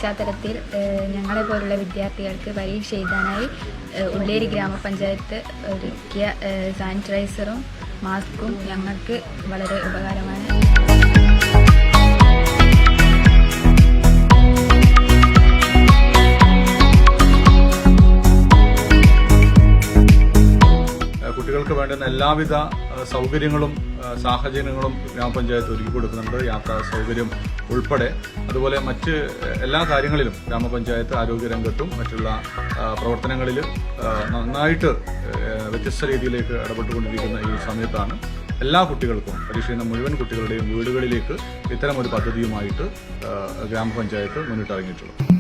പശ്ചാത്തലത്തിൽ ഞങ്ങളെപ്പോലുള്ള വിദ്യാർത്ഥികൾക്ക് പരീക്ഷ എഴുതാനായി ഉള്ളേരി ഗ്രാമപഞ്ചായത്ത് ഒരുക്കിയ സാനിറ്റൈസറും മാസ്കും ഞങ്ങൾക്ക് വളരെ ഉപകാരമാണ്. കുട്ടികൾക്ക് വേണ്ടുന്ന എല്ലാവിധ സൗകര്യങ്ങളും സാഹചര്യങ്ങളും ഗ്രാമപഞ്ചായത്ത് ഒരുക്കി കൊടുക്കുന്നുണ്ട്. യാത്രാ സൗകര്യം ഉൾപ്പെടെ അതുപോലെ മറ്റ് എല്ലാ കാര്യങ്ങളിലും ഗ്രാമപഞ്ചായത്ത് ആരോഗ്യരംഗത്തും മറ്റുള്ള പ്രവർത്തനങ്ങളിൽ നന്നായിട്ട് വ്യത്യസ്ത രീതിയിലേക്ക് ഇടപെട്ടുകൊണ്ടിരിക്കുന്ന ഈ സമയത്താണ് എല്ലാ കുട്ടികൾക്കും പരീക്ഷ ചെയ്യുന്ന മുഴുവൻ കുട്ടികളുടെയും വീടുകളിലേക്ക് ഇത്തരമൊരു പദ്ധതിയുമായിട്ട് ഗ്രാമപഞ്ചായത്ത് മുന്നിട്ടിറങ്ങിയിട്ടുള്ളത്.